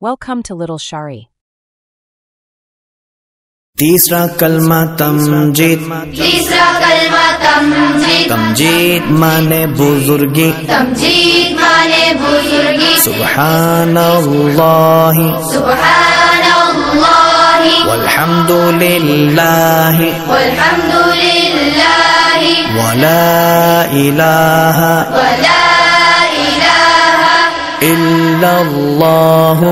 Welcome to Little Shari. तीसरा कलमा तमजीद। तीसरा कलमा तमजीद। तमजीद माने बुजुर्गी। तमजीद माने बुजुर्गी। सुब्हानल्लाहि सुब्हानल्लाहि वल्हम्दुलिल्लाहि वल्हम्दुलिल्लाहि वला इलाहा इल्लल्लाहु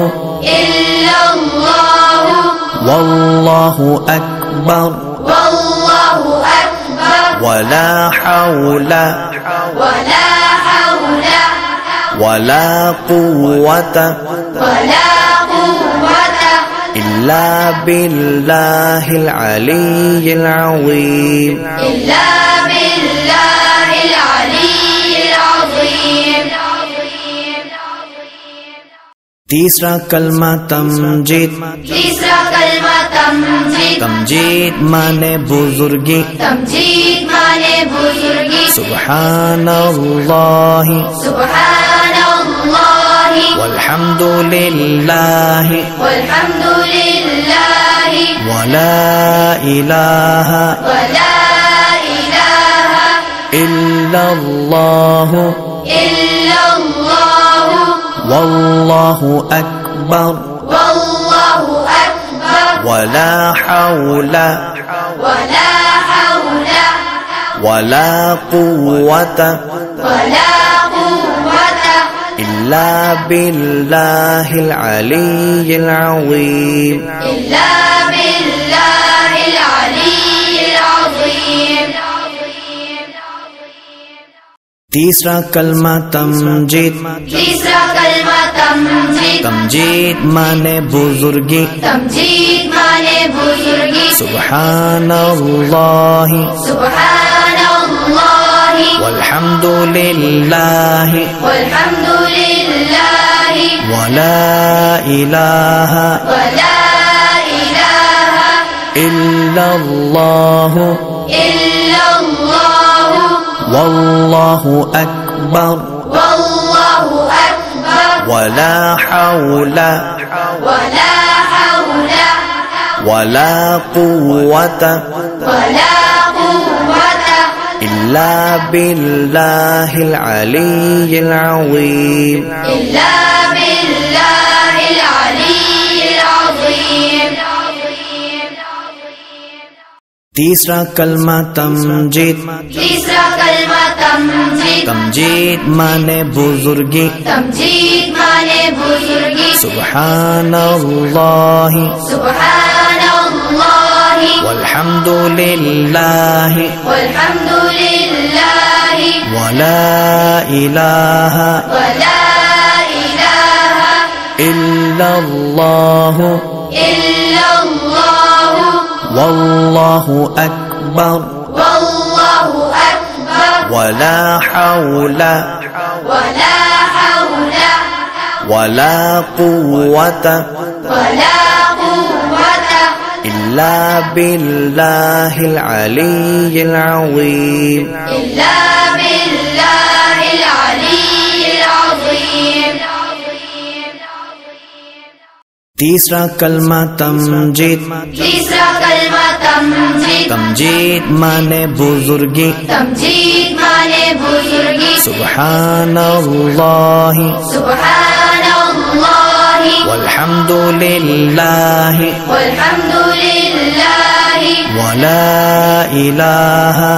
वल्लाहु अकबर वला हौला वला कुव्वता इल्ला बिल्लाहिल अलिय्यिल अज़ीम। तीसरा कलमा तमजीद। तीसरा कलमा तमजीद। तमजीद माने बुजुर्गी। तमजीद माने बुजुर्गी। सुब्हानल्लाहि सुब्हानल्लाहि वल्हम्दुलिल्लाहि वल्हम्दुलिल्लाहि वला इलाहा इल्लल्लाहु वल्लाहु अकबर वला हौला वला कुव्वता इल्ला बिल्लाहिल अलिय्यिल अज़ीम। तीसरा कलमा तमजीद। तीसरा कलमा तमजीद। तमजीद माने बुजुर्गी। तमजीद माने बुजुर्गी। सुब्हानल्लाहि सुब्हानल्लाहि वल्हम्दुलिल्लाहि वल्हम्दुलिल्लाहि वला इलाहा इल्लल्लाहु वल्लाहु अकबर वला हौला वला कुव्वता इल्ला बिल्लाहिल अलिय्यिल अज़ीम। तीसरा कलमा तमजीद। तीसरा कलमा तमजीद। तमजीद माने बुजुर्गी। तमजीद माने बुजुर्गी। सुब्हानल्लाहि सुब्हानल्लाहि वल्हम्दुलिल्लाहि वल्हम्दुलिल्लाहि वला इलाहा इल्लल्लाहु वल्लाहु अकबर वला हौला वला कुव्वता इल्ला बिल्लाहिल अलिय्यिल अज़ीम। तीसरा कलमा तमजीद। तीसरा कलमा तमजीद। तमजीद माने बुजुर्गी। तमजीद माने बुजुर्गी। सुब्हानल्लाहि सुब्हानल्लाहि वल्हम्दुलिल्लाहि वल्हम्दुलिल्लाहि वला इलाहा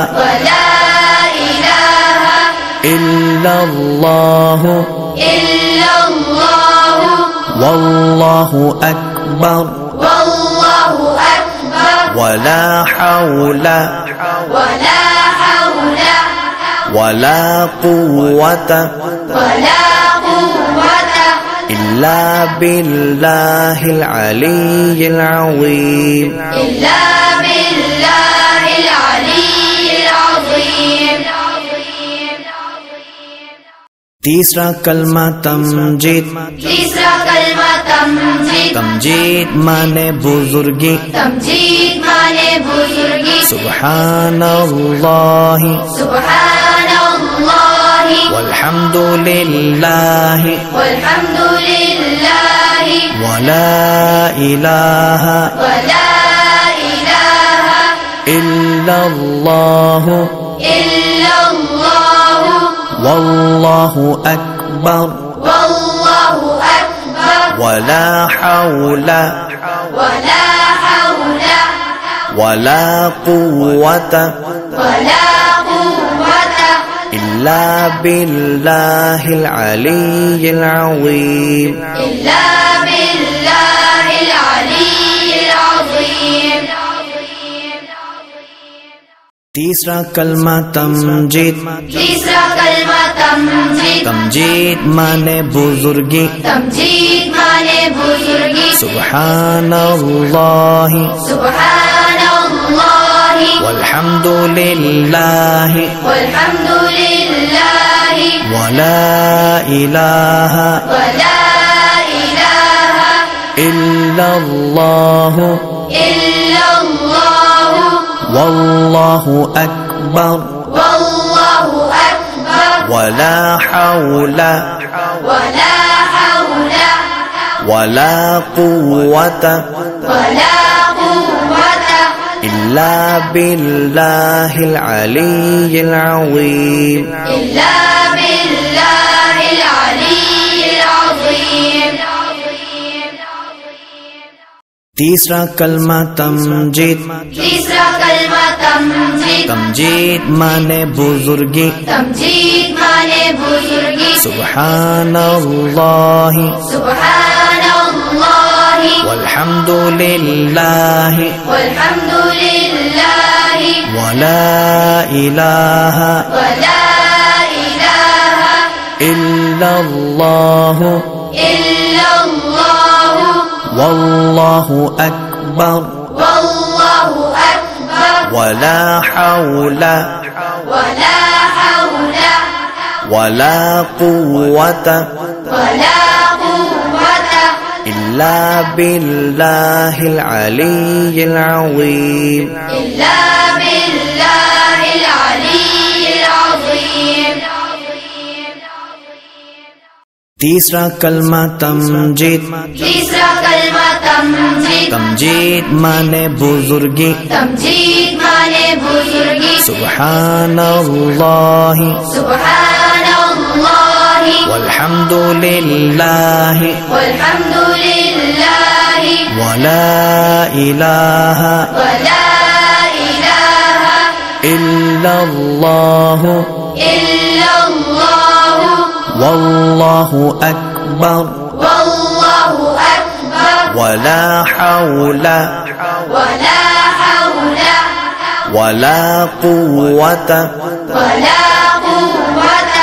इल्लल्लाहु वल्लाहु अकबर वला हौला वला कुव्वता इल्ला बिल्लाहिल अलिय्यिल अज़ीम। तीसरा कलमा तमजीद। तीसरा कलमा तमजीद। तमजीद माने बुजुर्गी। तमजीद माने बुजुर्गी। सुब्हानल्लाहि सुब्हानल्लाहि वल्हम्दुलिल्लाहि वल्हम्दुलिल्लाहि ولا إله ولا إله إلا الله إلا الله والله أكبر والله أكبر ولا حول ولا حول ولا قوة ولا قوة إلا بالله العلي العظيم إلا بالله العلي العظيم. तीसरा कलमा तमजीद तीसरा कलमा तमजीद. तमजीद माने बुजुर्गी तमजीद माने बुजुर्गी. सुब्हानल्लाह सुब्हानल्लाह वल्हम्दुलिल्लाह वल्हम्दुलिल्लाह वला इलाहा वला इलाहा इल्लल्लाह इल्लल्लाह वल्लाहु अकबर والله أكبر वला हौला ولا حول वला कुव्वत ولا قوة إلا بالله العلي العظيم إلا بالله العلي العظيم. तीसरा कलमा तमजीद तीसरा कलमा तमजीद. तमजीद माने बुजुर्गी तमजीद माने बुजुर्गी. सुब्हानल्लाह सुब्हानल्लाह वल्हम्दुलिल्लाह वल्हम्दुलिल्लाह वला इलाहा वला इलाहा इल्लल्लाह इल्लल्लाह वल्लाहु अकबर والله أكبر वला हौला ولا حول वला कुव्वत ولا قوة إلا بالله العلي العظيم إلا بالله العلي العظيم. तीसरा कलमा तमजीद तीसरा कलमा तमजीद. तमजीद माने बुजुर्गी तमजीद माने बुजुर्गी. सुब्हानल्लाह सुब्हानल्लाह वल्हम्दुलिल्लाह वल्हम्दुलिल्लाह वला इलाहा वला इलाहा इल्लल्लाह इल्लल्लाह वल्लाहु अकबर والله أكبر वला हौला ولا حول वला कुव्वत ولا قوة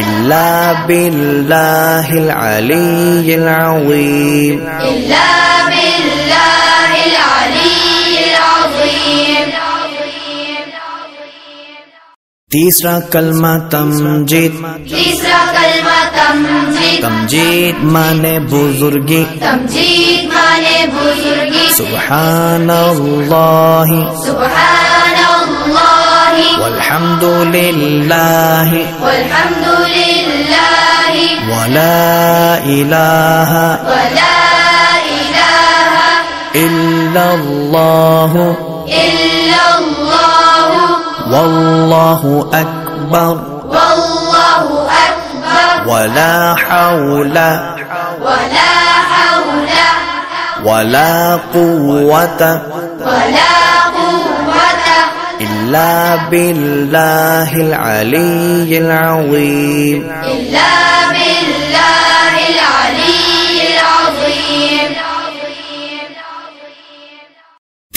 إلا بالله العلي العظيم إلا بالله العلي العظيم. तीसरा कलमा तमजीद तीसरा कलमा तमजीद. तमजीद माने बुजुर्गी तमजीद माने बुजुर्गी. सुब्हानल्लाह सुब्हानल्लाह वल्हम्दुलिल्लाह वल्हम्दुलिल्लाह वला इलाहा वला इलाहा इल्लल्लाह इल्लल्लाह वल्लाहु अकबर والله أكبر वला हौला ولا حول वला कुव्वत ولا قوة إلا بالله العلي العظيم إلا بالله العلي العظيم.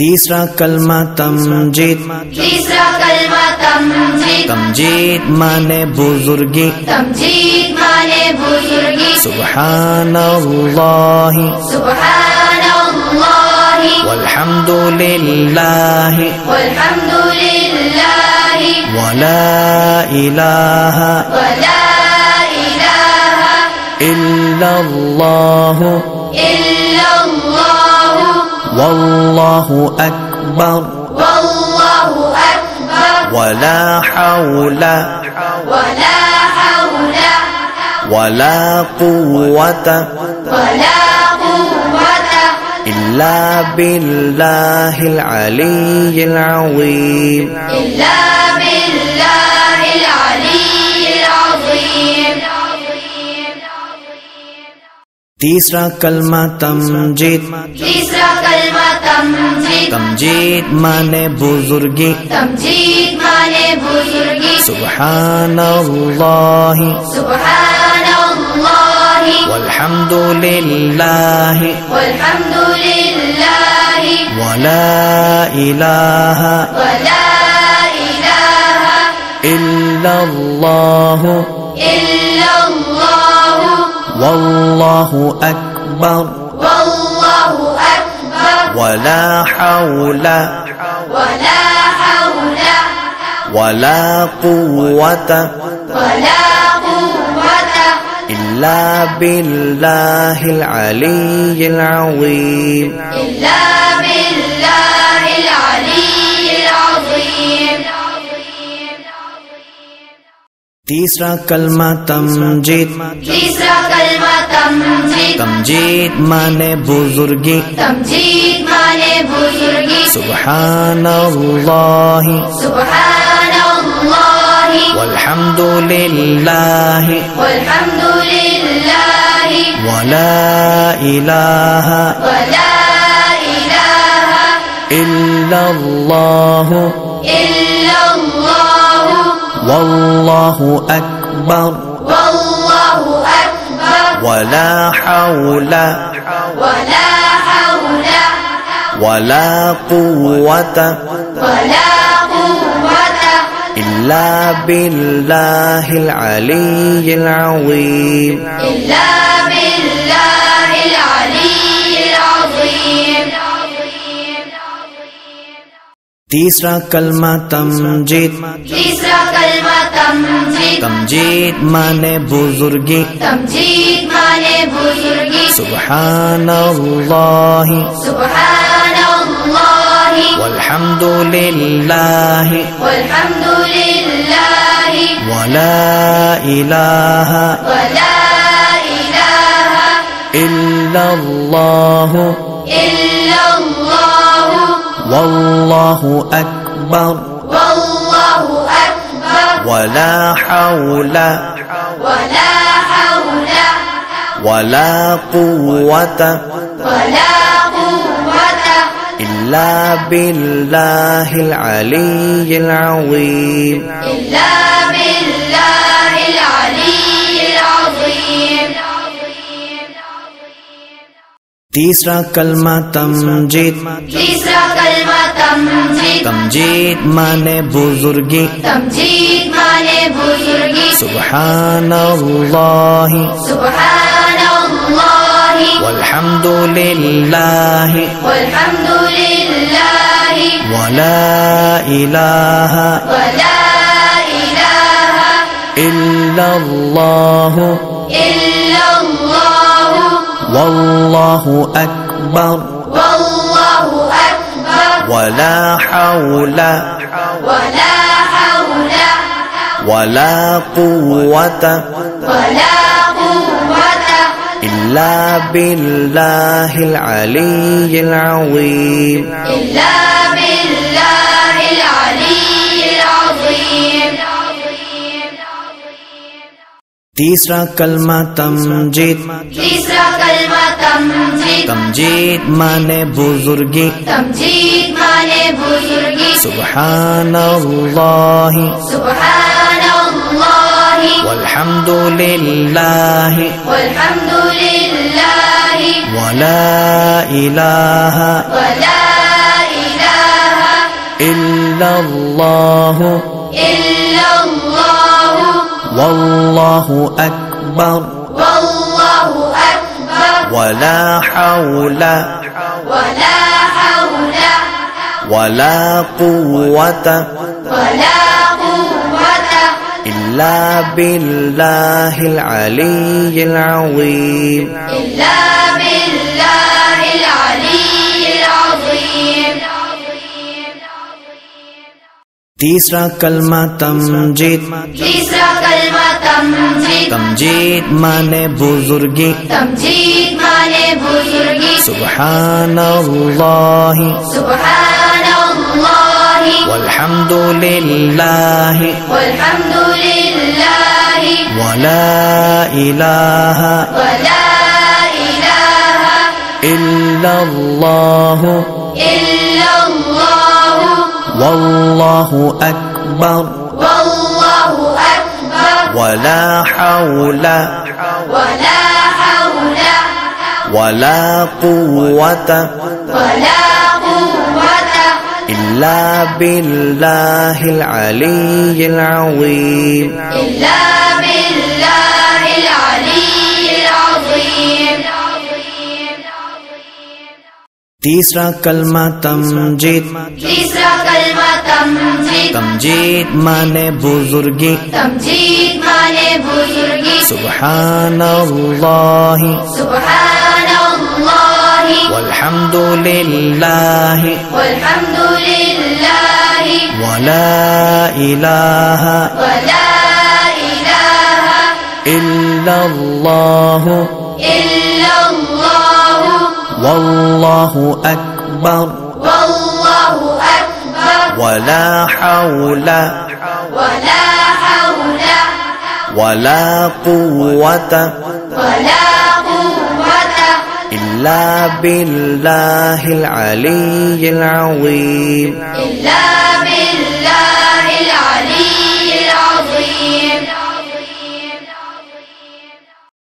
तीसरा कलमा तमजीद तीसरा कलमा तमजीद. तमजीद माने बुजुर्गी तमजीद माने बुजुर्गी. सुब्हानल्लाह सुब्हानल्लाह वल्हम्दुलिल्लाह वल्हम्दुलिल्लाह वला इलाहा वला इलाहा इल्लल्लाह इल्लल्लाह वल्लाहु अकबर والله أكبر वला हौला ولا حول वला कुव्वत ولا इल्ला बिल्लाहिल अलीयिल अज़ीम। इल्ला बिल्लाहिल अलीयिल अज़ीम। तीसरा कलमा तमजीद। तीसरा कलमा तमजीद। तमजीद माने बुजुर्गी। तमजीद माने बुजुर्गी। सुब्हानल्लाहि सुब्हानल्लाहि वल्हम्दुलिल्लाहि वल्हम्दुलिल्लाहि वला इलाहा वला इलाहा इल्लल्लाहु इल्लल्लाहु वल्लाहु अकबर वल्लाहु अकबर वला हौला वला हौला वला कुव्वता वला कुव्वता इल्ला बिल्लाहिल अलीयिल अज़ीम। इल्ला बिल्लाहिल अलीयिल अज़ीम। तीसरा कलमा तमजीद। तीसरा कलमा तमजीद। तमजीद माने बुजुर्गी। तमजीद माने बुजुर्गी। सुब्हानल्लाहि सुब्हानल्लाहि वल्हम्दुलिल्लाहि वल्हम्दुलिल्लाहि वला इलाहा वला इलाहा इल्लल्लाहु इल्लल्लाहु वल्लाहु अकबर वल्लाहु अकबर वला हौला वला हौला वला कुव्वता वला कुव्वता इल्ला बिल्लाहिल अलीयिल अज़ीम। इल्ला बिल्लाहिल अलीयिल अज़ीम। तीसरा कलमा तमजीद। तीसरा कलमा तमजीद। तमजीद माने बुजुर्गी। तमजीद माने बुजुर्गी। सुब्हानल्लाहि सुब्हानल्लाहि वल्हम्दुलिल्लाहि वल्हम्दुलिल्लाहि वला इलाहा वला इलाहा इल्लल्लाहु इल्लल्लाहु वल्लाहु अकबर वल्लाहु अकबर वला हौला वला हौला वला कुव्वता वला कुव्वता इल्ला बिल्लाहिल अलीयिल अज़ीम। इल्ला बिल्लाहिल अलीयिल अज़ीम। तीसरा कलमा तमजीद। तीसरा कलमा तमजीद। तमजीद माने बुजुर्गी। तमजीद माने बुजुर्गी। सुब्हानल्लाहि सुब्हानल्लाहि वल्हम्दुलिल्लाहि वल्हम्दुलिल्लाहि वला इलाहा वला इलाहा इल्लल्लाहु इल्लल्लाहु वल्लाहु अकबर वल्लाहु अकबर वला हौला वला हौला वला कुव्वता वला कुव्वता इल्ला बिल्लाहिल अलीयिल अज़ीम। इल्ला बिल्लाहिल अलीयिल अज़ीम। तीसरा कलमा तमजीद। तीसरा कलमा तमजीद। तमजीद माने बुजुर्गी। तमजीद माने बुजुर्गी। सुब्हानल्लाहि सुब्हानल्लाहि वल्हम्दुलिल्लाहि वल्हम्दुलिल्लाहि वला इलाहा वला इलाहा इल्लल्लाहु इल्लल्लाहु वल्लाहु अकबर वल्लाहु अकबर वला हौला वला हौला वला कुव्वता वला कुव्वता इल्ला बिल्लाहिल अलीयिल अज़ीम। इल्ला बिल्लाहिल अलीयिल अज़ीम। तीसरा कलमा तमजीद। तीसरा कलमा तमजीद। तमजीद माने बुजुर्गी। तमजीद माने बुजुर्गी सुब्हानल्लाहि सुब्हानल्लाहि वल्हम्दुलिल्लाहि वल्हम्दुलिल्लाहि वला इलाहा वला इलाहा इल्लल्लाहु इल्लल्लाहु वल्लाहु अक्बर वल्लाहु अक्बर वला हौला वला हौला वला कुव्वता वला कुव्वता इल्ला बिल्लाहिल अलिय्यिल अज़ीम इल्ला बिल्लाहिल अलिय्यिल अज़ीम। तीसरा कलमा तमजीद। तीसरा कलमा तमजीद। तमजीद माने बुजुर्गी। तमजीद माने बुजुर्गी सुब्हानल्लाहि सुब्हानल्लाहि वल्हम्दुलिल्लाहि वल्हम्दुलिल्लाहि वला इलाहा वला इलाहा इल्लल्लाहु इल्लल्लाहु वल्लाहु अक्बर वल्लाहु अक्बर वला हौला वला हौला वला कुव्वता वला कुव्वता इल्ला बिल्लाहिल अलिय्यिल अज़ीम इल्ला बिल्लाहिल अलिय्यिल